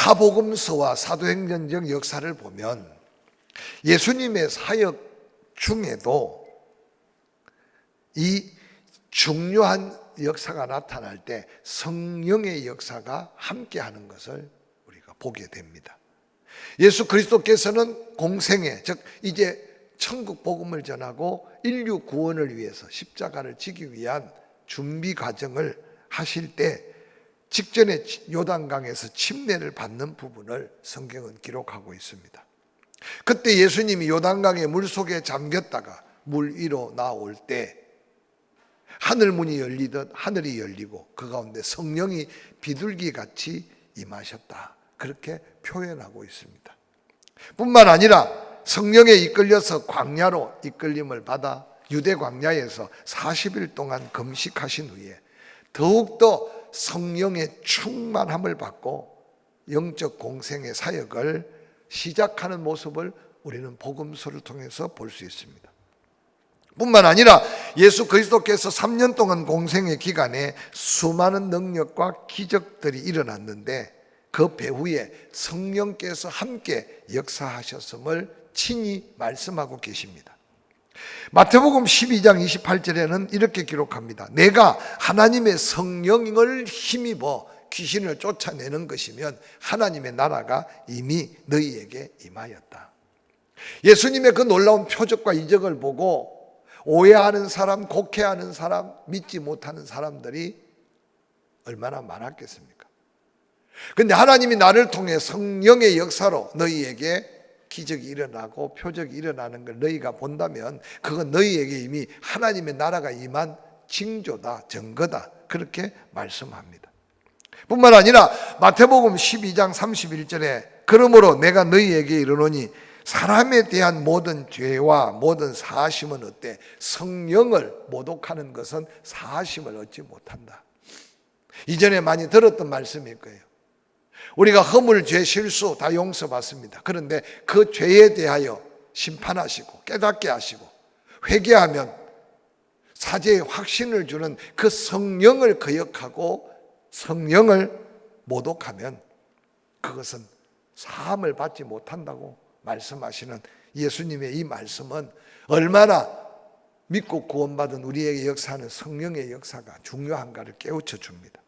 사복음서와 사도행전적 역사를 보면 예수님의 사역 중에도 이 중요한 역사가 나타날 때 성령의 역사가 함께하는 것을 우리가 보게 됩니다. 예수 그리스도께서는 공생애, 즉 이제 천국 복음을 전하고 인류 구원을 위해서 십자가를 지기 위한 준비 과정을 하실 때 직전에 요단강에서 침례를 받는 부분을 성경은 기록하고 있습니다. 그때 예수님이 요단강의 물속에 잠겼다가 물 위로 나올 때 하늘 문이 열리듯 하늘이 열리고 그 가운데 성령이 비둘기같이 임하셨다, 그렇게 표현하고 있습니다. 뿐만 아니라 성령에 이끌려서 광야로 이끌림을 받아 유대 광야에서 40일 동안 금식하신 후에 더욱더 성령의 충만함을 받고 영적 공생의 사역을 시작하는 모습을 우리는 복음서를 통해서 볼 수 있습니다. 뿐만 아니라 예수 그리스도께서 3년 동안 공생의 기간에 수많은 능력과 기적들이 일어났는데 그 배후에 성령께서 함께 역사하셨음을 친히 말씀하고 계십니다. 마태복음 12장 28절에는 이렇게 기록합니다. 내가 하나님의 성령을 힘입어 귀신을 쫓아내는 것이면 하나님의 나라가 이미 너희에게 임하였다. 예수님의 그 놀라운 표적과 이적을 보고 오해하는 사람, 곡해하는 사람, 믿지 못하는 사람들이 얼마나 많았겠습니까? 그런데 하나님이 나를 통해 성령의 역사로 너희에게 기적이 일어나고 표적이 일어나는 걸 너희가 본다면 그건 너희에게 이미 하나님의 나라가 임한 징조다, 증거다, 그렇게 말씀합니다. 뿐만 아니라 마태복음 12장 31절에 그러므로 내가 너희에게 이르노니 사람에 대한 모든 죄와 모든 사하심은 어때? 성령을 모독하는 것은 사하심을 얻지 못한다. 이전에 많이 들었던 말씀일 거예요. 우리가 허물, 죄, 실수 다 용서받습니다. 그런데 그 죄에 대하여 심판하시고 깨닫게 하시고 회개하면 사죄의 확신을 주는 그 성령을 거역하고 성령을 모독하면 그것은 사함을 받지 못한다고 말씀하시는 예수님의 이 말씀은 얼마나 믿고 구원받은 우리에게 역사하는 성령의 역사가 중요한가를 깨우쳐 줍니다.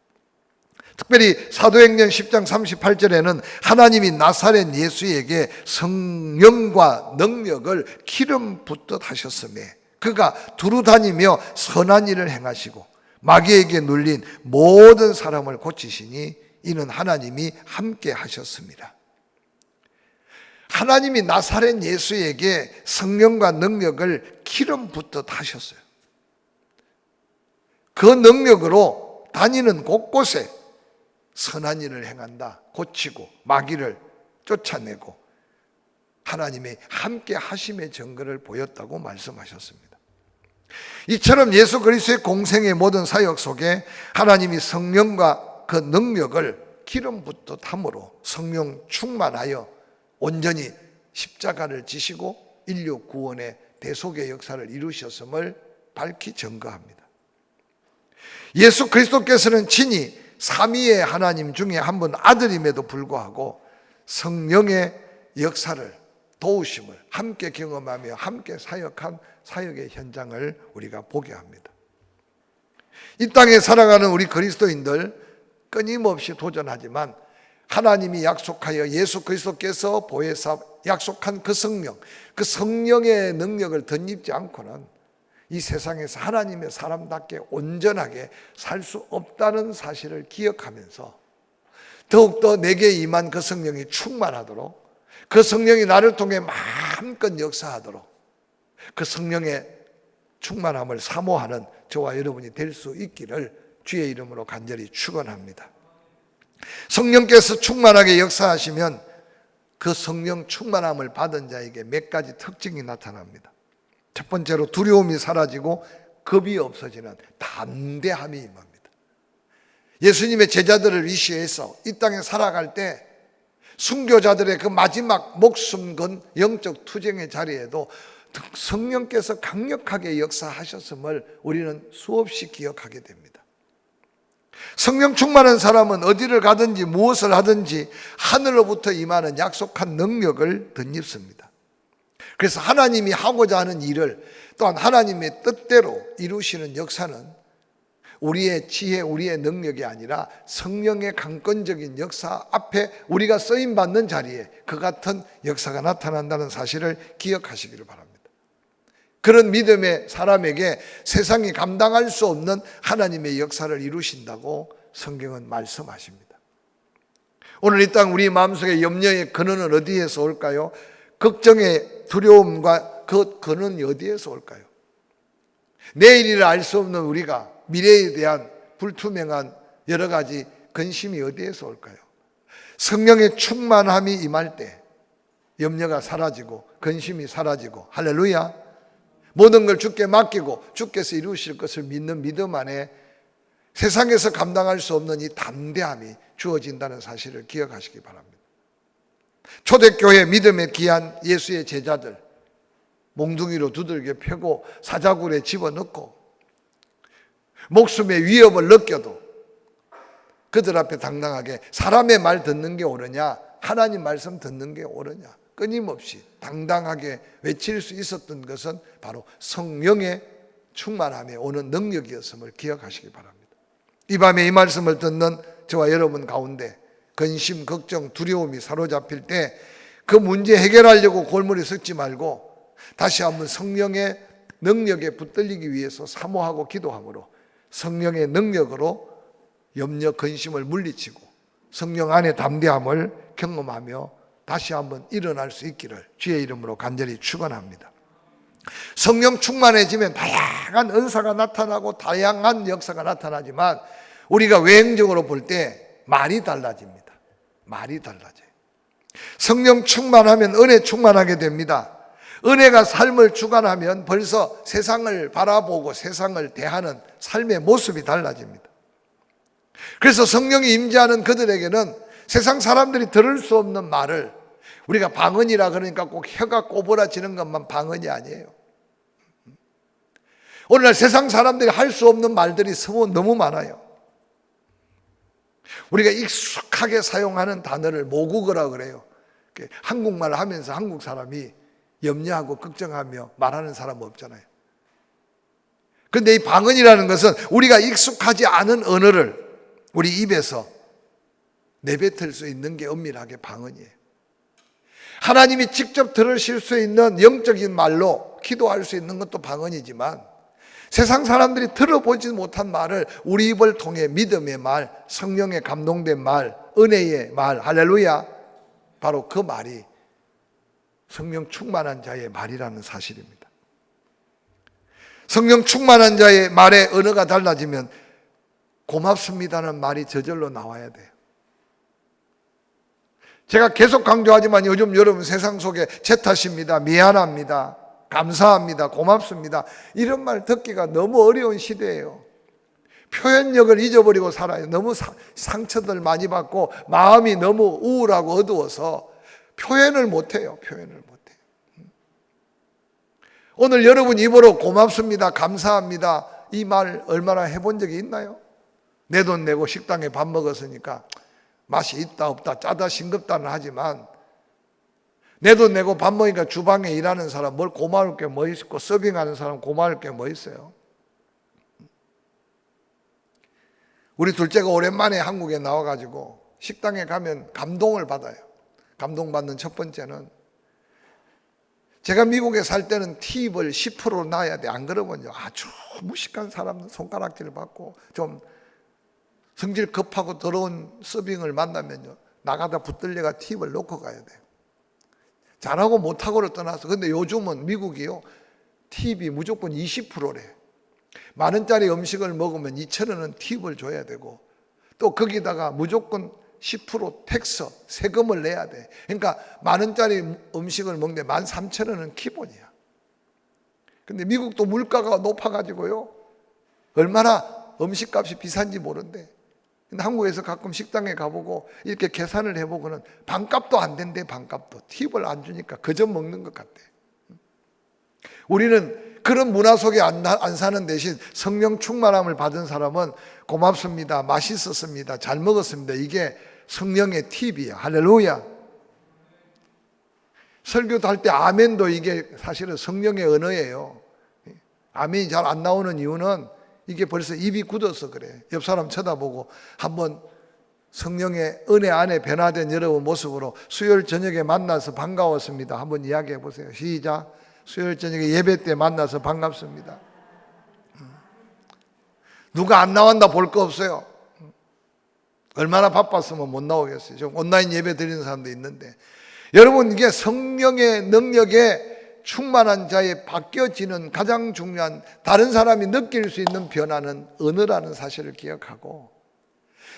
특별히 사도행전 10장 38절에는 하나님이 나사렛 예수에게 성령과 능력을 기름 붓듯 하셨으며 그가 두루다니며 선한 일을 행하시고 마귀에게 눌린 모든 사람을 고치시니 이는 하나님이 함께 하셨습니다. 하나님이 나사렛 예수에게 성령과 능력을 기름 붓듯 하셨어요. 그 능력으로 다니는 곳곳에 선한 일을 행한다, 고치고 마귀를 쫓아내고 하나님의 함께 하심의 증거를 보였다고 말씀하셨습니다. 이처럼 예수 그리스도의 공생의 모든 사역 속에 하나님이 성령과 그 능력을 기름 붓듯 함으로 성령 충만하여 온전히 십자가를 지시고 인류 구원의 대속의 역사를 이루셨음을 밝히 증거합니다. 예수 그리스도께서는 친히 삼위의 하나님 중에 한 분 아들임에도 불구하고 성령의 역사를, 도우심을 함께 경험하며 함께 사역한 사역의 현장을 우리가 보게 합니다. 이 땅에 살아가는 우리 그리스도인들 끊임없이 도전하지만 하나님이 약속하여 예수 그리스도께서 보혜사 약속한 그 성령, 그 성령의 능력을 덧입지 않고는 이 세상에서 하나님의 사람답게 온전하게 살 수 없다는 사실을 기억하면서 더욱더 내게 임한 그 성령이 충만하도록, 그 성령이 나를 통해 마음껏 역사하도록 그 성령의 충만함을 사모하는 저와 여러분이 될 수 있기를 주의 이름으로 간절히 축원합니다. 성령께서 충만하게 역사하시면 그 성령 충만함을 받은 자에게 몇 가지 특징이 나타납니다. 첫 번째로 두려움이 사라지고 겁이 없어지는 담대함이 임합니다. 예수님의 제자들을 위시해서 이 땅에 살아갈 때 순교자들의 그 마지막 목숨 건 영적 투쟁의 자리에도 성령께서 강력하게 역사하셨음을 우리는 수없이 기억하게 됩니다. 성령 충만한 사람은 어디를 가든지 무엇을 하든지 하늘로부터 임하는 약속한 능력을 덧입습니다. 그래서 하나님이 하고자 하는 일을 또한 하나님의 뜻대로 이루시는 역사는 우리의 지혜, 우리의 능력이 아니라 성령의 강권적인 역사 앞에 우리가 쓰임받는 자리에 그 같은 역사가 나타난다는 사실을 기억하시기를 바랍니다. 그런 믿음의 사람에게 세상이 감당할 수 없는 하나님의 역사를 이루신다고 성경은 말씀하십니다. 오늘 이 땅 우리 마음속에 염려의 근원은 어디에서 올까요? 걱정의 두려움과 그 근원이 어디에서 올까요? 내일을 알 수 없는 우리가 미래에 대한 불투명한 여러 가지 근심이 어디에서 올까요? 성령의 충만함이 임할 때 염려가 사라지고 근심이 사라지고, 할렐루야, 모든 걸 주께 맡기고 주께서 이루실 것을 믿는 믿음 안에 세상에서 감당할 수 없는 이 담대함이 주어진다는 사실을 기억하시기 바랍니다. 초대교회 믿음의 귀한 예수의 제자들, 몽둥이로 두들겨 펴고 사자굴에 집어넣고 목숨의 위협을 느껴도 그들 앞에 당당하게 사람의 말 듣는 게 옳으냐, 하나님 말씀 듣는 게 옳으냐, 끊임없이 당당하게 외칠 수 있었던 것은 바로 성령의 충만함에 오는 능력이었음을 기억하시기 바랍니다. 이 밤에 이 말씀을 듣는 저와 여러분 가운데 근심, 걱정, 두려움이 사로잡힐 때 그 문제 해결하려고 골머리 썩지 말고 다시 한번 성령의 능력에 붙들리기 위해서 사모하고 기도함으로 성령의 능력으로 염려, 근심을 물리치고 성령 안에 담대함을 경험하며 다시 한번 일어날 수 있기를 주의 이름으로 간절히 축원합니다. 성령 충만해지면 다양한 은사가 나타나고 다양한 역사가 나타나지만 우리가 외형적으로 볼 때 말이 달라집니다. 말이 달라져요. 성령 충만하면 은혜 충만하게 됩니다. 은혜가 삶을 주관하면 벌써 세상을 바라보고 세상을 대하는 삶의 모습이 달라집니다. 그래서 성령이 임재하는 그들에게는 세상 사람들이 들을 수 없는 말을, 우리가 방언이라 그러니까 꼭 혀가 꼬부라지는 것만 방언이 아니에요. 오늘날 세상 사람들이 할 수 없는 말들이 너무 많아요. 우리가 익숙하게 사용하는 단어를 모국어라 그래요. 한국말을 하면서 한국 사람이 염려하고 걱정하며 말하는 사람 없잖아요. 그런데 이 방언이라는 것은 우리가 익숙하지 않은 언어를 우리 입에서 내뱉을 수 있는 게 엄밀하게 방언이에요. 하나님이 직접 들으실 수 있는 영적인 말로 기도할 수 있는 것도 방언이지만 세상 사람들이 들어보지 못한 말을 우리 입을 통해 믿음의 말, 성령의 감동된 말, 은혜의 말, 할렐루야, 바로 그 말이 성령 충만한 자의 말이라는 사실입니다. 성령 충만한 자의 말의 언어가 달라지면 고맙습니다는 말이 저절로 나와야 돼요. 제가 계속 강조하지만 요즘 여러분 세상 속에 제 탓입니다, 미안합니다, 감사합니다, 고맙습니다, 이런 말 듣기가 너무 어려운 시대예요. 표현력을 잊어버리고 살아요. 너무 상처들 많이 받고 마음이 너무 우울하고 어두워서 표현을 못해요. 표현을 못해요. 오늘 여러분 입으로 고맙습니다, 감사합니다 이 말 얼마나 해본 적이 있나요? 내 돈 내고 식당에 밥 먹었으니까 맛이 있다 없다 짜다 싱겁다는 하지만 내 돈 내고 밥 먹으니까 주방에 일하는 사람 뭘 고마울 게 뭐 있고 서빙하는 사람 고마울 게 뭐 있어요? 우리 둘째가 오랜만에 한국에 나와가지고 식당에 가면 감동을 받아요. 감동받는 첫 번째는, 제가 미국에 살 때는 팁을 10% 놔야 돼. 안 그러면요 아주 무식한 사람은 손가락질을 받고 좀 성질 급하고 더러운 서빙을 만나면요 나가다 붙들려가 팁을 놓고 가야 돼요. 잘하고 못하고를 떠나서. 근데 요즘은 미국이요 팁이 무조건 20%래. 만 원짜리 음식을 먹으면 2,000원은 팁을 줘야 되고 또 거기다가 무조건 10% 텍스, 세금을 내야 돼. 그러니까 만 원짜리 음식을 먹는데 13,000원은 기본이야. 근데 미국도 물가가 높아가지고요 얼마나 음식값이 비싼지 모른대. 근데 한국에서 가끔 식당에 가보고 이렇게 계산을 해보고는 반값도 안 된대. 반값도 팁을 안 주니까 그저 먹는 것 같대. 우리는 그런 문화 속에 안 사는 대신 성령 충만함을 받은 사람은 고맙습니다, 맛있었습니다, 잘 먹었습니다, 이게 성령의 팁이야. 할렐루야. 설교도 할 때 아멘도 이게 사실은 성령의 언어예요. 아멘이 잘 안 나오는 이유는 이게 벌써 입이 굳어서 그래. 옆 사람 쳐다보고 한번 성령의 은혜 안에 변화된 여러분 모습으로 수요일 저녁에 만나서 반가웠습니다 한번 이야기해 보세요. 시작. 수요일 저녁에 예배 때 만나서 반갑습니다. 누가 안 나왔나 볼 거 없어요. 얼마나 바빴으면 못 나오겠어요. 지금 온라인 예배 드리는 사람도 있는데, 여러분 이게 성령의 능력에 충만한 자에 바뀌어지는 가장 중요한, 다른 사람이 느낄 수 있는 변화는 언어라는 사실을 기억하고,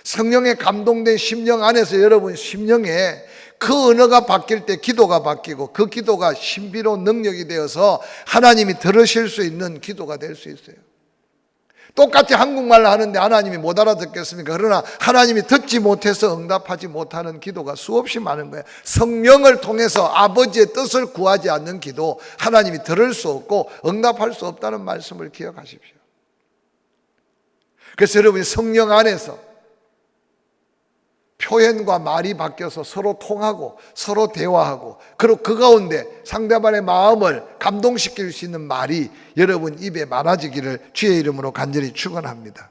성령에 감동된 심령 안에서 여러분 심령에 그 언어가 바뀔 때 기도가 바뀌고, 그 기도가 신비로운 능력이 되어서 하나님이 들으실 수 있는 기도가 될 수 있어요. 똑같이 한국말을 하는데 하나님이 못 알아듣겠습니까? 그러나 하나님이 듣지 못해서 응답하지 못하는 기도가 수없이 많은 거예요. 성령을 통해서 아버지의 뜻을 구하지 않는 기도, 하나님이 들을 수 없고 응답할 수 없다는 말씀을 기억하십시오. 그래서 여러분이 성령 안에서 표현과 말이 바뀌어서 서로 통하고 서로 대화하고, 그리고 그 가운데 상대방의 마음을 감동시킬 수 있는 말이 여러분 입에 많아지기를 주의 이름으로 간절히 축원합니다.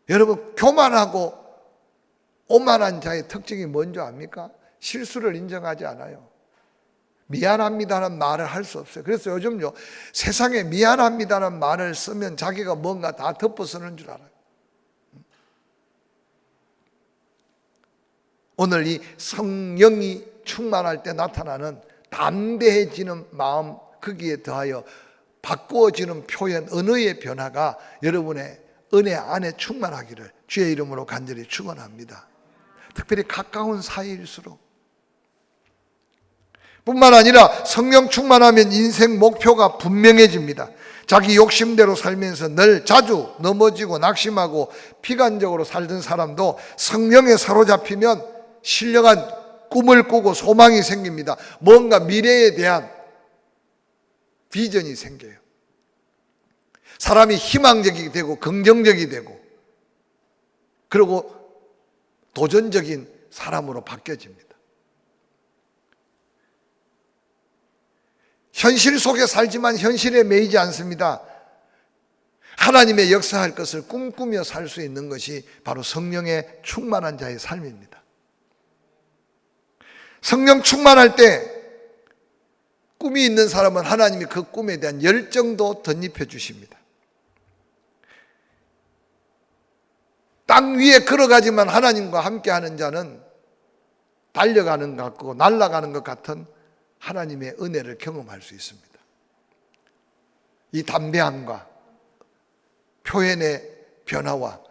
여러분, 교만하고 오만한 자의 특징이 뭔지 압니까? 실수를 인정하지 않아요. 미안합니다는 말을 할 수 없어요. 그래서 요즘요, 세상에 미안합니다는 말을 쓰면 자기가 뭔가 다 덮어 쓰는 줄 알아요. 오늘 이 성령이 충만할 때 나타나는 담대해지는 마음, 거기에 더하여 바꾸어지는 표현, 언어의 변화가 여러분의 은혜 안에 충만하기를 주의 이름으로 간절히 축원합니다. 특별히 가까운 사이일수록. 뿐만 아니라 성령 충만하면 인생 목표가 분명해집니다. 자기 욕심대로 살면서 늘 자주 넘어지고 낙심하고 피관적으로 살던 사람도 성령에 사로잡히면 신령한 꿈을 꾸고 소망이 생깁니다. 뭔가 미래에 대한 비전이 생겨요. 사람이 희망적이 되고 긍정적이 되고, 그리고 도전적인 사람으로 바뀌어집니다. 현실 속에 살지만 현실에 매이지 않습니다. 하나님의 역사할 것을 꿈꾸며 살 수 있는 것이 바로 성령의 충만한 자의 삶입니다. 성령 충만할 때 꿈이 있는 사람은 하나님이 그 꿈에 대한 열정도 덧입혀 주십니다. 땅 위에 걸어가지만 하나님과 함께하는 자는 달려가는 것 같고 날아가는 것 같은 하나님의 은혜를 경험할 수 있습니다. 이 담대함과 표현의 변화와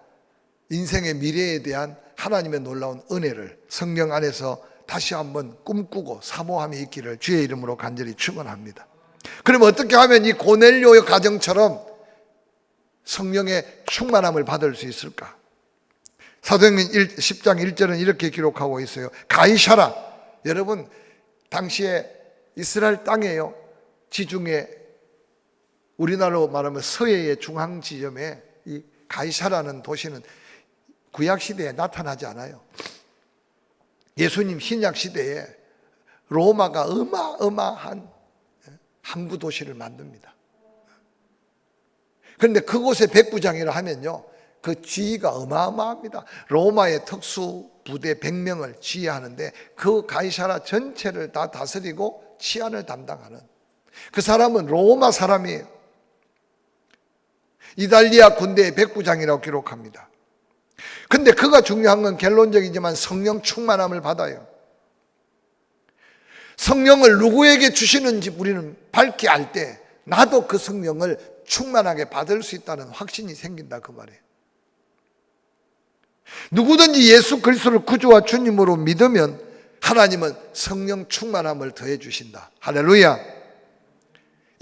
인생의 미래에 대한 하나님의 놀라운 은혜를 성령 안에서 다시 한번 꿈꾸고 사모함이 있기를 주의 이름으로 간절히 축원합니다. 그럼 어떻게 하면 이 고넬료의 가정처럼 성령의 충만함을 받을 수 있을까? 사도행전 10장 1절은 이렇게 기록하고 있어요. 가이사라, 여러분 당시에 이스라엘 땅에요, 지중해, 우리나라로 말하면 서해의 중앙 지점에 이 가이사라는 도시는 구약 시대에 나타나지 않아요. 예수님 신약 시대에 로마가 어마어마한 항구 도시를 만듭니다. 그런데 그곳에 백부장이라 하면요, 그 지휘가 어마어마합니다. 로마의 특수 부대 100명을 지휘하는데 그 가이사라 전체를 다 다스리고 치안을 담당하는 그 사람은 로마 사람이에요. 이탈리아 군대의 백부장이라고 기록합니다. 근데 그가 중요한 건 결론적이지만 성령 충만함을 받아요. 성령을 누구에게 주시는지 우리는 밝게 알 때 나도 그 성령을 충만하게 받을 수 있다는 확신이 생긴다, 그 말이에요. 누구든지 예수 그리스도를 구주와 주님으로 믿으면 하나님은 성령 충만함을 더해 주신다. 할렐루야.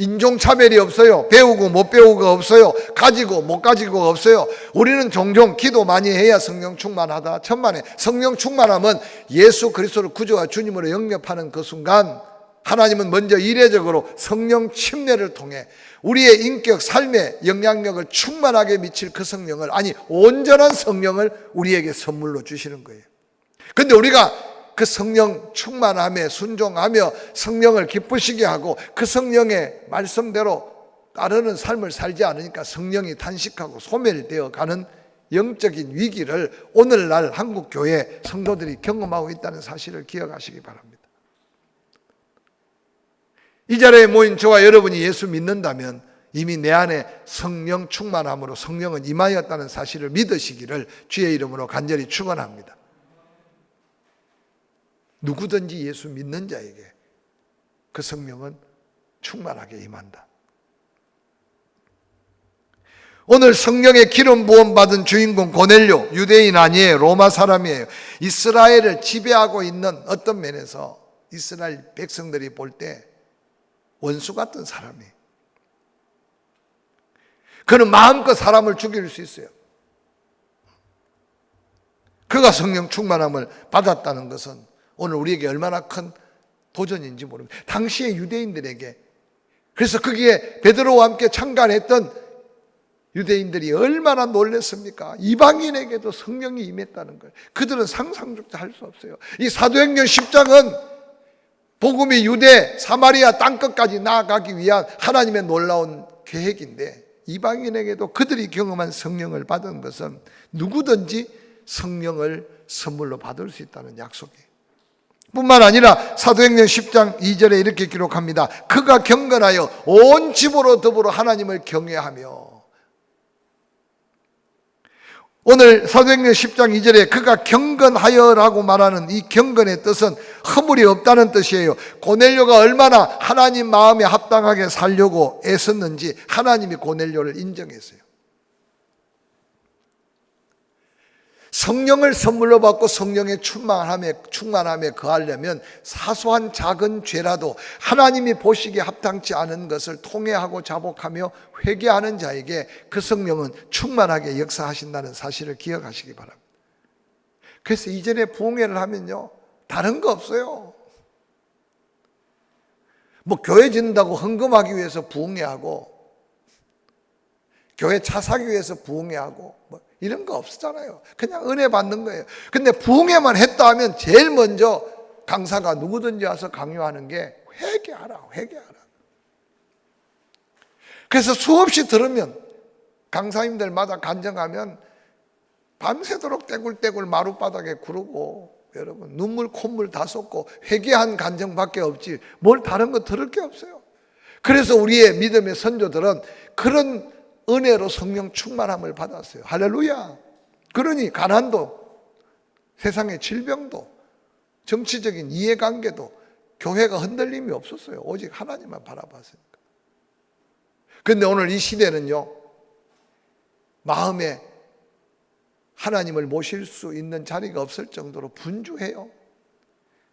인종차별이 없어요. 배우고 못 배우고가 없어요. 가지고 못 가지고가 없어요. 우리는 종종 기도 많이 해야 성령 충만하다, 천만에. 성령 충만함은 예수 그리스도를 구주와 주님으로 영접하는 그 순간 하나님은 먼저 이례적으로 성령 침례를 통해 우리의 인격, 삶의 영향력을 충만하게 미칠 그 성령을, 아니 온전한 성령을 우리에게 선물로 주시는 거예요. 그런데 우리가 그 성령 충만함에 순종하며 성령을 기쁘시게 하고 그 성령의 말씀대로 따르는 삶을 살지 않으니까 성령이 단식하고 소멸되어 가는 영적인 위기를 오늘날 한국 교회 성도들이 경험하고 있다는 사실을 기억하시기 바랍니다. 이 자리에 모인 저와 여러분이 예수 믿는다면 이미 내 안에 성령 충만함으로 성령은 임하였다는 사실을 믿으시기를 주의 이름으로 간절히 축원합니다. 누구든지 예수 믿는 자에게 그 성령은 충만하게 임한다. 오늘 성령의 기름 부음 받은 주인공 고넬료, 유대인 아니에요. 로마 사람이에요. 이스라엘을 지배하고 있는 어떤 면에서 이스라엘 백성들이 볼 때 원수 같은 사람이에요. 그는 마음껏 사람을 죽일 수 있어요. 그가 성령 충만함을 받았다는 것은 오늘 우리에게 얼마나 큰 도전인지 모릅니다. 당시의 유대인들에게, 그래서 거기에 베드로와 함께 참관했던 유대인들이 얼마나 놀랐습니까? 이방인에게도 성령이 임했다는 거예요. 그들은 상상조차 할 수 없어요. 이 사도행전 10장은 복음이 유대, 사마리아 땅끝까지 나아가기 위한 하나님의 놀라운 계획인데, 이방인에게도 그들이 경험한 성령을 받은 것은 누구든지 성령을 선물로 받을 수 있다는 약속이에요. 뿐만 아니라 사도행전 10장 2절에 이렇게 기록합니다. 그가 경건하여 온 집으로 더불어 하나님을 경외하며. 오늘 사도행전 10장 2절에 그가 경건하여라고 말하는 이 경건의 뜻은 허물이 없다는 뜻이에요. 고넬료가 얼마나 하나님 마음에 합당하게 살려고 애썼는지 하나님이 고넬료를 인정했어요. 성령을 선물로 받고 성령의 충만함에 거하려면 사소한 작은 죄라도 하나님이 보시기에 합당치 않은 것을 통회하고 자복하며 회개하는 자에게 그 성령은 충만하게 역사하신다는 사실을 기억하시기 바랍니다. 그래서 이전에 부흥회를 하면요, 다른 거 없어요. 뭐 교회 짓는다고 헌금하기 위해서 부흥회하고, 교회 차 사기 위해서 부흥회하고, 뭐 이런 거 없었잖아요. 그냥 은혜 받는 거예요. 근데 부흥회만 했다 하면 제일 먼저 강사가 누구든지 와서 강요하는 게 회개하라, 회개하라. 그래서 수없이 들으면 강사님들마다 간증하면 밤새도록 떼굴떼굴 마룻바닥에 구르고, 여러분 눈물 콧물 다 쏟고 회개한 간증밖에 없지 뭘 다른 거 들을 게 없어요. 그래서 우리의 믿음의 선조들은 그런 은혜로 성령 충만함을 받았어요. 할렐루야. 그러니 가난도, 세상의 질병도, 정치적인 이해관계도 교회가 흔들림이 없었어요. 오직 하나님만 바라봤으니까. 그런데 오늘 이 시대는요, 마음에 하나님을 모실 수 있는 자리가 없을 정도로 분주해요.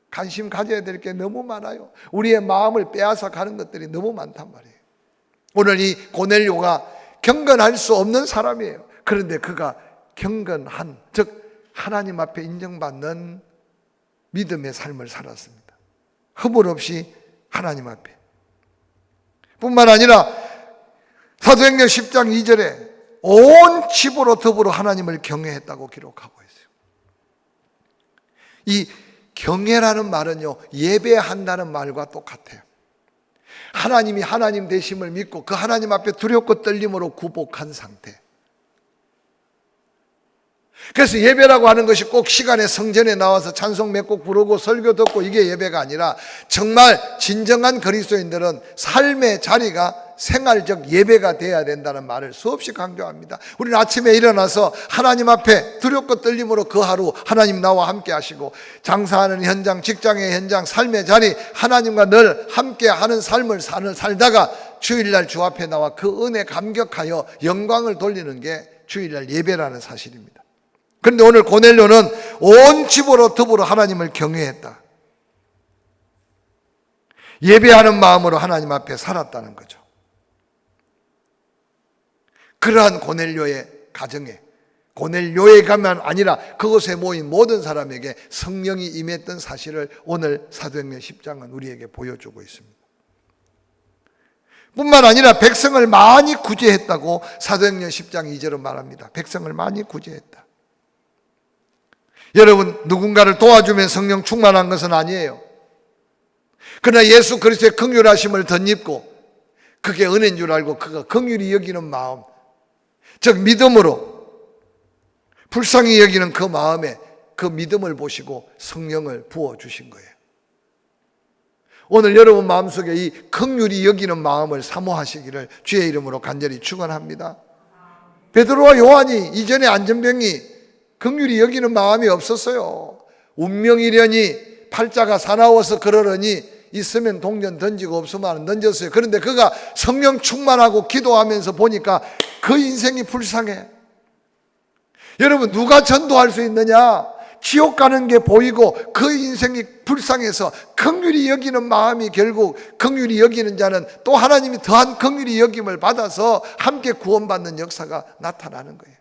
관심 가져야 될 게 너무 많아요. 우리의 마음을 빼앗아 가는 것들이 너무 많단 말이에요. 오늘 이 고넬료가 경건할 수 없는 사람이에요. 그런데 그가 경건한, 즉 하나님 앞에 인정받는 믿음의 삶을 살았습니다. 허물 없이 하나님 앞에. 뿐만 아니라 사도행전 10장 2절에 온 집으로 더불어 하나님을 경외했다고 기록하고 있어요. 이 경외라는 말은요, 예배한다는 말과 똑같아요. 하나님이 하나님 되심을 믿고 그 하나님 앞에 두렵고 떨림으로 굴복한 상태. 그래서 예배라고 하는 것이 꼭 시간에 성전에 나와서 찬송 몇 곡 부르고 설교 듣고 이게 예배가 아니라, 정말 진정한 그리스도인들은 삶의 자리가 생활적 예배가 돼야 된다는 말을 수없이 강조합니다. 우리는 아침에 일어나서 하나님 앞에 두렵고 떨림으로 그 하루 하나님 나와 함께 하시고, 장사하는 현장, 직장의 현장, 삶의 자리 하나님과 늘 함께 하는 삶을 살다가 주일날 주 앞에 나와 그 은혜 감격하여 영광을 돌리는 게 주일날 예배라는 사실입니다. 그런데 오늘 고넬료는 온 집으로 더불어 하나님을 경외했다. 예배하는 마음으로 하나님 앞에 살았다는 거죠. 그러한 고넬료의 가정에, 고넬료에게만 아니라 그곳에 모인 모든 사람에게 성령이 임했던 사실을 오늘 사도행전 10장은 우리에게 보여주고 있습니다. 뿐만 아니라 백성을 많이 구제했다고 사도행전 10장 2절은 말합니다. 백성을 많이 구제했다. 여러분, 누군가를 도와주면 성령 충만한 것은 아니에요. 그러나 예수 그리스도의 긍휼하심을 덧입고 그게 은혜인 줄 알고 그가 긍휼히 여기는 마음, 즉 믿음으로 불쌍히 여기는 그 마음에 그 믿음을 보시고 성령을 부어주신 거예요. 오늘 여러분 마음속에 이 긍휼히 여기는 마음을 사모하시기를 주의 이름으로 간절히 축원합니다. 베드로와 요한이 이전에 안전병이 긍휼히 여기는 마음이 없었어요. 운명이려니 팔자가 사나워서 그러려니 있으면 동전 던지고 없으면 던졌어요. 그런데 그가 성령 충만하고 기도하면서 보니까 그 인생이 불쌍해. 여러분, 누가 전도할 수 있느냐? 지옥 가는 게 보이고 그 인생이 불쌍해서 긍휼히 여기는 마음이 결국 긍휼히 여기는 자는 또 하나님이 더한 긍휼히 여김을 받아서 함께 구원받는 역사가 나타나는 거예요.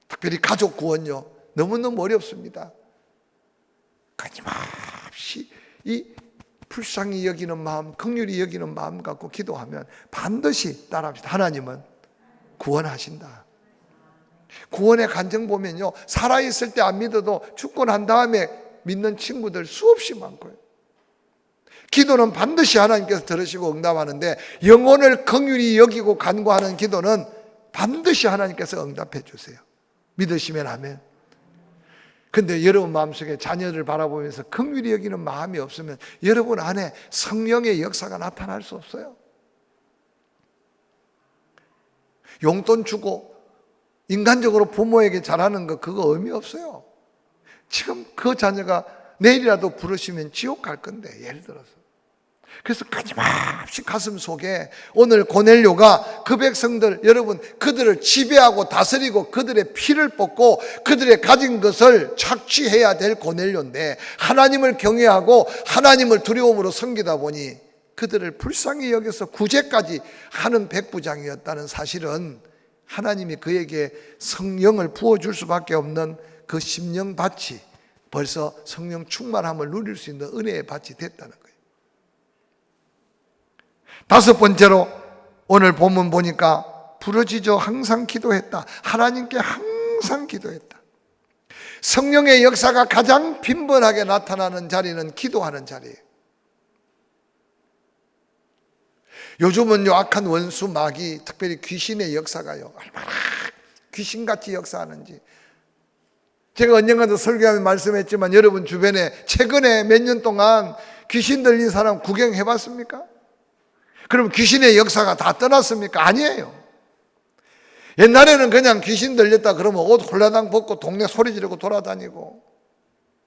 특별히 가족 구원요, 너무너무 어렵습니다. 끊임없이 이 불쌍히 여기는 마음, 긍휼히 여기는 마음 갖고 기도하면 반드시 따라합시다. 하나님은 구원하신다. 구원의 간증 보면요, 살아있을 때 안 믿어도 죽고 난 다음에 믿는 친구들 수없이 많고요. 기도는 반드시 하나님께서 들으시고 응답하는데 영혼을 긍휼히 여기고 간구하는 기도는 반드시 하나님께서 응답해 주세요. 믿으시면 아멘. 근데 여러분 마음속에 자녀를 바라보면서 긍휼히 여기는 마음이 없으면 여러분 안에 성령의 역사가 나타날 수 없어요. 용돈 주고 인간적으로 부모에게 잘하는 거 그거 의미 없어요. 지금 그 자녀가 내일이라도 부르시면 지옥 갈 건데, 예를 들어서. 그래서 끊임없이 가슴 속에 오늘 고넬료가 그 백성들, 여러분 그들을 지배하고 다스리고 그들의 피를 뽑고 그들의 가진 것을 착취해야 될 고넬료인데 하나님을 경외하고 하나님을 두려움으로 섬기다 보니 그들을 불쌍히 여겨서 구제까지 하는 백부장이었다는 사실은 하나님이 그에게 성령을 부어줄 수밖에 없는 그 심령밭이 벌써 성령 충만함을 누릴 수 있는 은혜의 밭이 됐다는 거예요. 다섯 번째로 오늘 본문 보니까 부르짖어 항상 기도했다. 하나님께 항상 기도했다. 성령의 역사가 가장 빈번하게 나타나는 자리는 기도하는 자리예요. 요즘은요, 악한 원수 마귀, 특별히 귀신의 역사가요, 얼마나 귀신같이 역사하는지. 제가 언젠가도 설교하며 말씀했지만 여러분 주변에 최근에 몇 년 동안 귀신 들린 사람 구경해 봤습니까? 그럼 귀신의 역사가 다 떠났습니까? 아니에요. 옛날에는 그냥 귀신 들렸다 그러면 옷 홀라당 벗고 동네 소리 지르고 돌아다니고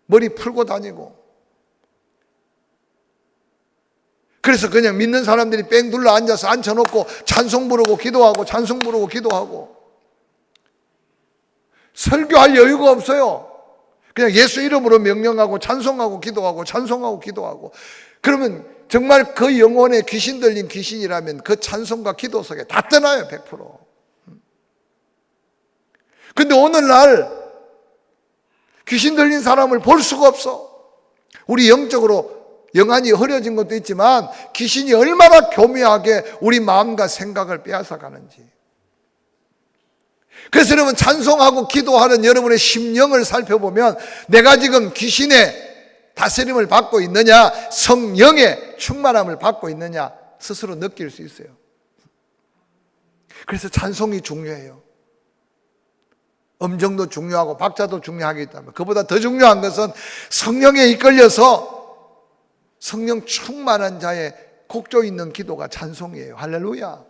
머리 풀고 다니고, 그래서 그냥 믿는 사람들이 뺑 둘러 앉아서 앉혀놓고 찬송 부르고 기도하고 찬송 부르고 기도하고 설교할 여유가 없어요. 그냥 예수 이름으로 명령하고 찬송하고 기도하고 찬송하고 기도하고. 그러면 정말 그 영혼에 귀신 들린 귀신이라면 그 찬송과 기도 속에 다 떠나요. 100%. 근데 오늘날 귀신 들린 사람을 볼 수가 없어. 우리 영적으로 영안이 흐려진 것도 있지만 귀신이 얼마나 교묘하게 우리 마음과 생각을 빼앗아 가는지. 그래서 여러분 찬송하고 기도하는 여러분의 심령을 살펴보면 내가 지금 귀신의 다스림을 받고 있느냐, 성령의 충만함을 받고 있느냐 스스로 느낄 수 있어요. 그래서 찬송이 중요해요. 음정도 중요하고 박자도 중요하기 때문에 그보다 더 중요한 것은 성령에 이끌려서 성령 충만한 자의 곡조 있는 기도가 찬송이에요. 할렐루야.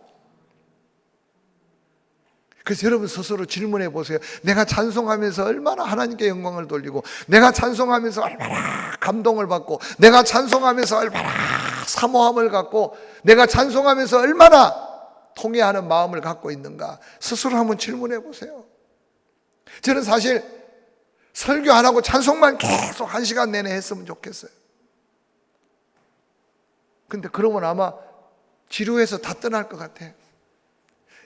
그래서 여러분 스스로 질문해 보세요. 내가 찬송하면서 얼마나 하나님께 영광을 돌리고, 내가 찬송하면서 얼마나 감동을 받고, 내가 찬송하면서 얼마나 사모함을 갖고, 내가 찬송하면서 얼마나 통회하는 마음을 갖고 있는가 스스로 한번 질문해 보세요. 저는 사실 설교 안 하고 찬송만 계속 1시간 내내 했으면 좋겠어요. 근데 그러면 아마 지루해서 다 떠날 것 같아.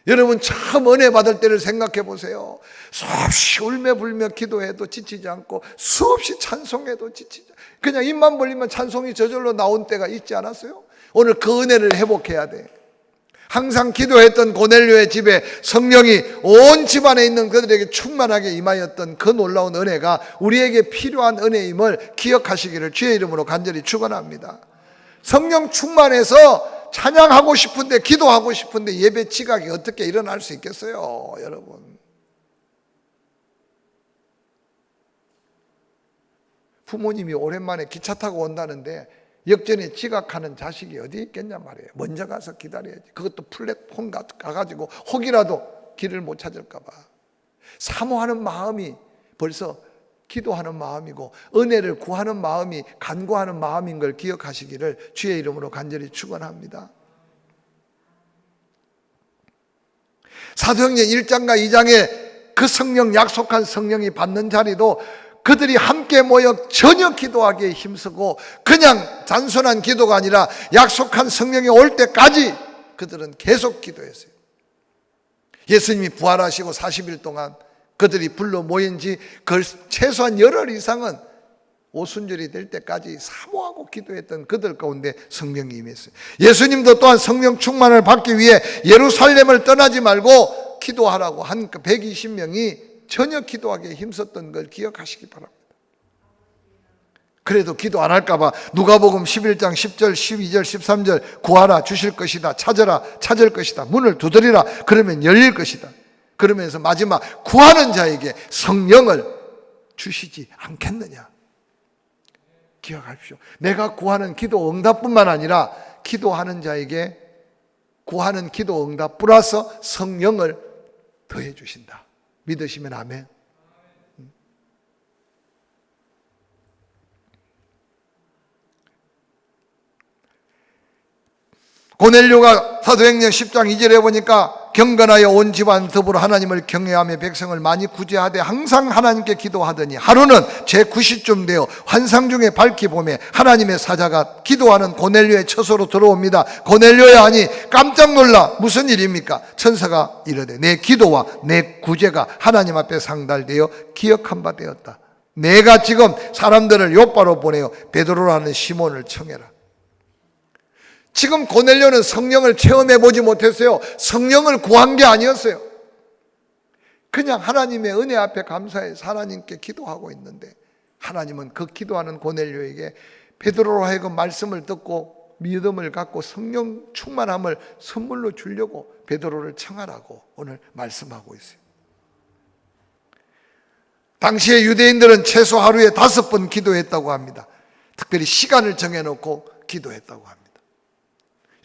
여러분 처음 은혜 받을 때를 생각해 보세요. 수없이 울며 불며 기도해도 지치지 않고 수없이 찬송해도 지치지 않고 그냥 입만 벌리면 찬송이 저절로 나온 때가 있지 않았어요? 오늘 그 은혜를 회복해야 돼. 항상 기도했던 고넬료의 집에 성령이 온 집안에 있는 그들에게 충만하게 임하였던 그 놀라운 은혜가 우리에게 필요한 은혜임을 기억하시기를 주의 이름으로 간절히 축원합니다. 성령 충만해서 찬양하고 싶은데 기도하고 싶은데 예배 지각이 어떻게 일어날 수 있겠어요, 여러분? 부모님이 오랜만에 기차 타고 온다는데 역전에 지각하는 자식이 어디 있겠냐 말이에요. 먼저 가서 기다려야지. 그것도 플랫폼 가가지고 혹이라도 길을 못 찾을까 봐. 사모하는 마음이 벌써 기도하는 마음이고 은혜를 구하는 마음이 간구하는 마음인 걸 기억하시기를 주의 이름으로 간절히 축원합니다. 사도행전 1장과 2장에 그 성령, 약속한 성령이 받는 자리도 그들이 함께 모여 전혀 기도하기에 힘쓰고 그냥 단순한 기도가 아니라 약속한 성령이 올 때까지 그들은 계속 기도했어요. 예수님이 부활하시고 40일 동안 그들이 불러 모인 지 최소한 열흘 이상은 오순절이 될 때까지 사모하고 기도했던 그들 가운데 성령이 임했어요. 예수님도 또한 성령 충만을 받기 위해 예루살렘을 떠나지 말고 기도하라고 한 그 120명이 전혀 기도하기에 힘썼던 걸 기억하시기 바랍니다. 그래도 기도 안 할까 봐 누가복음 11장 10절, 12절, 13절 구하라 주실 것이다. 찾아라 찾을 것이다. 문을 두드리라 그러면 열릴 것이다. 그러면서 마지막 구하는 자에게 성령을 주시지 않겠느냐. 기억하십시오. 내가 구하는 기도 응답뿐만 아니라 기도하는 자에게 구하는 기도 응답 플러스 성령을 더해 주신다. 믿으시면 아멘. 고넬료가 사도행전 10장 2절에 보니까 경건하여 온 집안 더불어 하나님을 경외하며 백성을 많이 구제하되 항상 하나님께 기도하더니 하루는 제9시쯤 되어 환상 중에 밝히 보매 하나님의 사자가 기도하는 고넬료의 처소로 들어옵니다. 고넬료야 하니 깜짝 놀라 무슨 일입니까? 천사가 이르되 내 기도와 내 구제가 하나님 앞에 상달되어 기억한 바 되었다. 내가 지금 사람들을 요바로 보내어 베드로라는 시몬을 청해라. 지금 고넬료는 성령을 체험해 보지 못했어요. 성령을 구한 게 아니었어요. 그냥 하나님의 은혜 앞에 감사해서 하나님께 기도하고 있는데 하나님은 그 기도하는 고넬료에게 베드로로 하여금 말씀을 듣고 믿음을 갖고 성령 충만함을 선물로 주려고 베드로를 청하라고 오늘 말씀하고 있어요. 당시에 유대인들은 최소 하루에 5번 기도했다고 합니다. 특별히 시간을 정해놓고 기도했다고 합니다.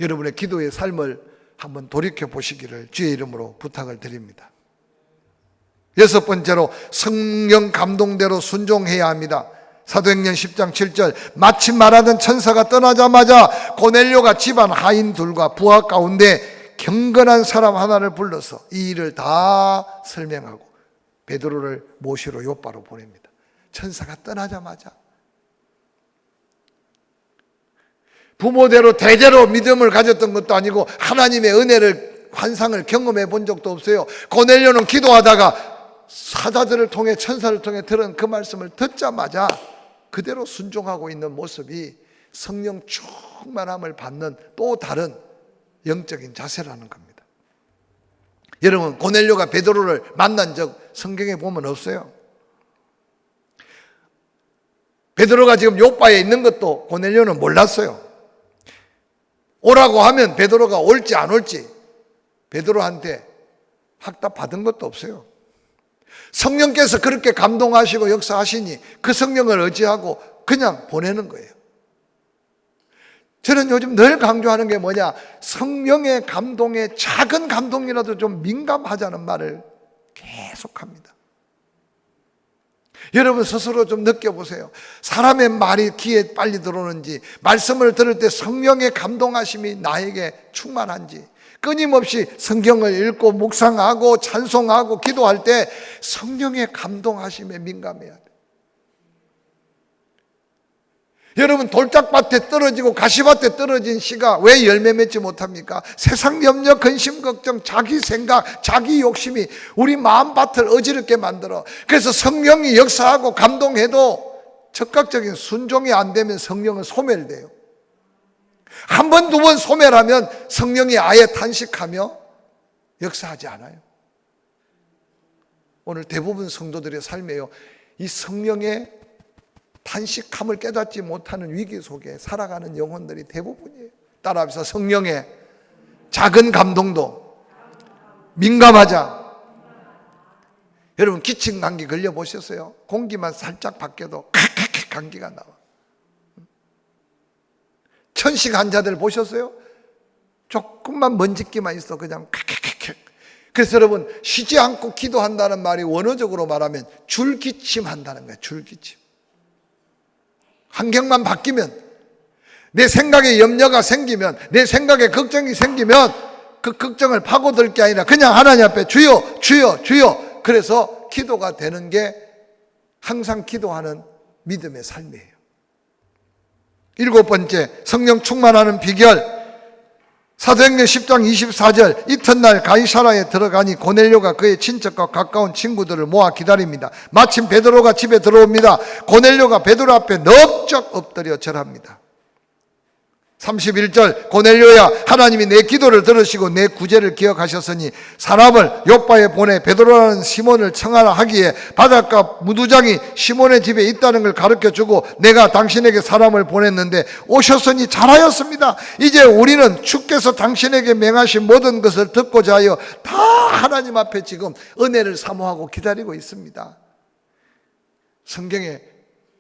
여러분의 기도의 삶을 한번 돌이켜 보시기를 주의 이름으로 부탁을 드립니다. 6번째로 성령 감동대로 순종해야 합니다. 사도행전 10장 7절 마침 말하던 천사가 떠나자마자 고넬료가 집안 하인 둘과 부하 가운데 경건한 사람 하나를 불러서 이 일을 다 설명하고 베드로를 모시러 요바로 보냅니다. 천사가 떠나자마자 부모대로 대대로 믿음을 가졌던 것도 아니고 하나님의 은혜를 환상을 경험해 본 적도 없어요. 고넬료는 기도하다가 사자들을 통해 천사를 통해 들은 그 말씀을 듣자마자 그대로 순종하고 있는 모습이 성령 충만함을 받는 또 다른 영적인 자세라는 겁니다. 여러분 고넬료가 베드로를 만난 적 성경에 보면 없어요. 베드로가 지금 요바에 있는 것도 고넬료는 몰랐어요. 오라고 하면 베드로가 올지 안 올지 베드로한테 확답 받은 것도 없어요. 성령께서 그렇게 감동하시고 역사하시니 그 성령을 의지하고 그냥 보내는 거예요. 저는 요즘 늘 강조하는 게 뭐냐, 성령의 감동에 작은 감동이라도 좀 민감하자는 말을 계속합니다. 여러분 스스로 좀 느껴보세요. 사람의 말이 귀에 빨리 들어오는지, 말씀을 들을 때 성령의 감동하심이 나에게 충만한지, 끊임없이 성경을 읽고 묵상하고 찬송하고 기도할 때 성령의 감동하심에 민감해야 돼. 여러분, 돌짝밭에 떨어지고 가시밭에 떨어진 씨가 왜 열매 맺지 못합니까? 세상 염려, 근심, 걱정, 자기 생각, 자기 욕심이 우리 마음밭을 어지럽게 만들어. 그래서 성령이 역사하고 감동해도 적극적인 순종이 안 되면 성령은 소멸돼요. 한 번, 두 번 소멸하면 성령이 아예 탄식하며 역사하지 않아요. 오늘 대부분 성도들의 삶에요, 이 성령의 탄식함을 깨닫지 못하는 위기 속에 살아가는 영혼들이 대부분이에요. 따라합시다. 성령의 작은 감동도 민감하자. 여러분, 기침 감기 걸려보셨어요? 공기만 살짝 바뀌어도 칵칵 감기가 나와. 천식 환자들 보셨어요? 조금만 먼지기만 있어 그냥 칵칵칵. 그래서 여러분, 쉬지 않고 기도한다는 말이 원어적으로 말하면 줄기침 한다는 거예요. 줄기침. 환경만 바뀌면, 내 생각에 염려가 생기면, 내 생각에 걱정이 생기면 그 걱정을 파고들 게 아니라 그냥 하나님 앞에 주여 주여 주여, 그래서 기도가 되는 게 항상 기도하는 믿음의 삶이에요. 7번째, 성령 충만하는 비결. 사도행전 10장 24절, 이튿날 가이사라에 들어가니 고넬료가 그의 친척과 가까운 친구들을 모아 기다립니다. 마침 베드로가 집에 들어옵니다. 고넬료가 베드로 앞에 넓적 엎드려 절합니다. 31절, 고넬료야, 하나님이 내 기도를 들으시고 내 구제를 기억하셨으니 사람을 요바에 보내 베드로라는 시몬을 청하라 하기에 바닷가 무두장이 시몬의 집에 있다는 걸 가르쳐주고 내가 당신에게 사람을 보냈는데 오셨으니 잘하였습니다. 이제 우리는 주께서 당신에게 명하신 모든 것을 듣고자 하여 다 하나님 앞에 지금 은혜를 사모하고 기다리고 있습니다. 성경에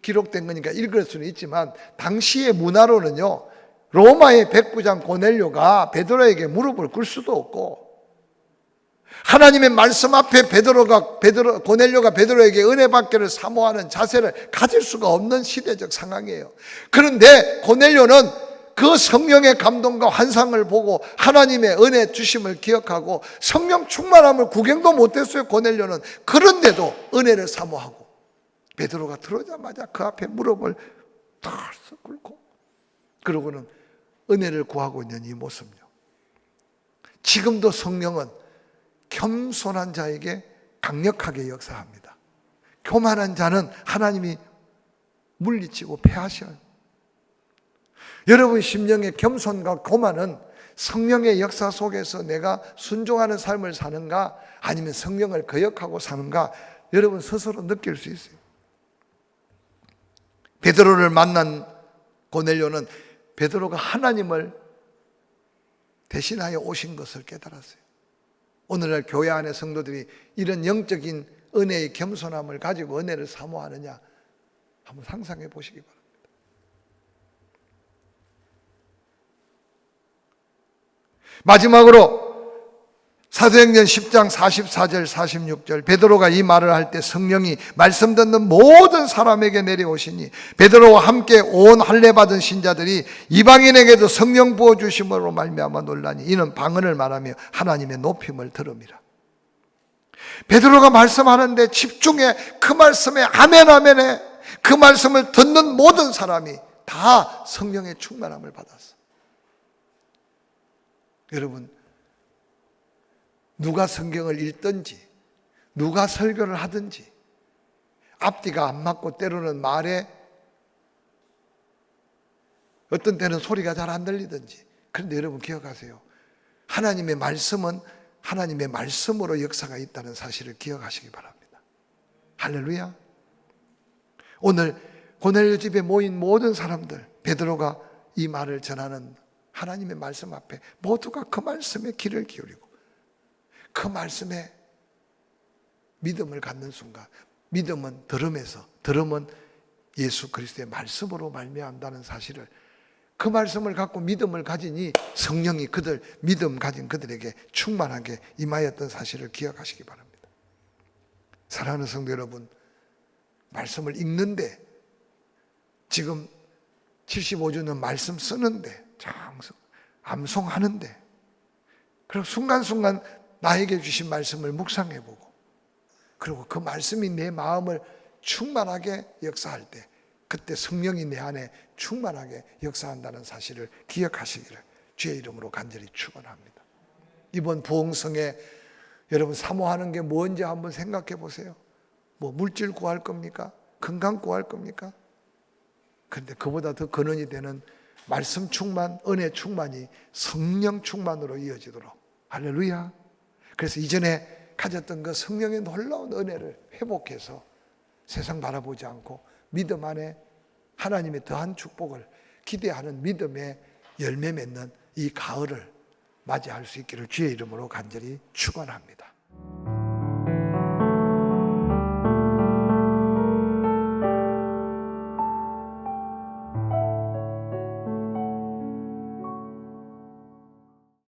기록된 거니까 읽을 수는 있지만 당시의 문화로는요, 로마의 백부장 고넬료가 베드로에게 무릎을 꿇을 수도 없고, 하나님의 말씀 앞에 고넬료가 베드로에게 은혜 받기를 사모하는 자세를 가질 수가 없는 시대적 상황이에요. 그런데 고넬료는 그 성령의 감동과 환상을 보고 하나님의 은혜 주심을 기억하고 성령 충만함을 구경도 못했어요. 고넬료는. 그런데도 은혜를 사모하고 베드로가 들어오자마자 그 앞에 무릎을 털썩 꿇고 그러고는 은혜를 구하고 있는 이 모습요. 지금도 성령은 겸손한 자에게 강력하게 역사합니다. 교만한 자는 하나님이 물리치고 패하셔요. 여러분 심령의 겸손과 교만은 성령의 역사 속에서 내가 순종하는 삶을 사는가 아니면 성령을 거역하고 사는가, 여러분 스스로 느낄 수 있어요. 베드로를 만난 고넬료는 베드로가 하나님을 대신하여 오신 것을 깨달았어요. 오늘날 교회 안의 성도들이 이런 영적인 은혜의 겸손함을 가지고 은혜를 사모하느냐 한번 상상해 보시기 바랍니다. 마지막으로 사도행전 10장 44절 46절, 베드로가 이 말을 할 때 성령이 말씀 듣는 모든 사람에게 내려오시니 베드로와 함께 온 할례 받은 신자들이 이방인에게도 성령 부어주심으로 말미암아 놀라니 이는 방언을 말하며 하나님의 높임을 들음이라. 베드로가 말씀하는데 집중해 그 말씀에 아멘 아멘해. 그 말씀을 듣는 모든 사람이 다 성령의 충만함을 받았어. 여러분, 누가 성경을 읽든지 누가 설교를 하든지 앞뒤가 안 맞고 때로는 말에 어떤 때는 소리가 잘 안 들리든지, 그런데 여러분 기억하세요. 하나님의 말씀은 하나님의 말씀으로 역사가 있다는 사실을 기억하시기 바랍니다. 할렐루야. 오늘 고넬료 집에 모인 모든 사람들, 베드로가 이 말을 전하는 하나님의 말씀 앞에 모두가 그 말씀에 귀를 기울이고 그 말씀에 믿음을 갖는 순간, 믿음은 들음에서, 들음은 예수 그리스도의 말씀으로 말미암다는 사실을, 그 말씀을 갖고 믿음을 가지니 성령이 그들, 믿음 가진 그들에게 충만하게 임하였던 사실을 기억하시기 바랍니다. 사랑하는 성도 여러분, 말씀을 읽는데 지금 75주는 말씀 쓰는데 암송하는데, 그리고 순간순간 나에게 주신 말씀을 묵상해보고, 그리고 그 말씀이 내 마음을 충만하게 역사할 때 그때 성령이 내 안에 충만하게 역사한다는 사실을 기억하시기를 주의 이름으로 간절히 축원합니다. 이번 부흥성에 여러분 사모하는 게 뭔지 한번 생각해 보세요. 뭐 물질 구할 겁니까? 건강 구할 겁니까? 그런데 그보다 더 근원이 되는 말씀 충만, 은혜 충만이 성령 충만으로 이어지도록. 할렐루야. 그래서 이전에 가졌던 그 성령의 놀라운 은혜를 회복해서 세상 바라보지 않고 믿음 안에 하나님의 더한 축복을 기대하는 믿음의 열매 맺는 이 가을을 맞이할 수 있기를 주의 이름으로 간절히 축원합니다.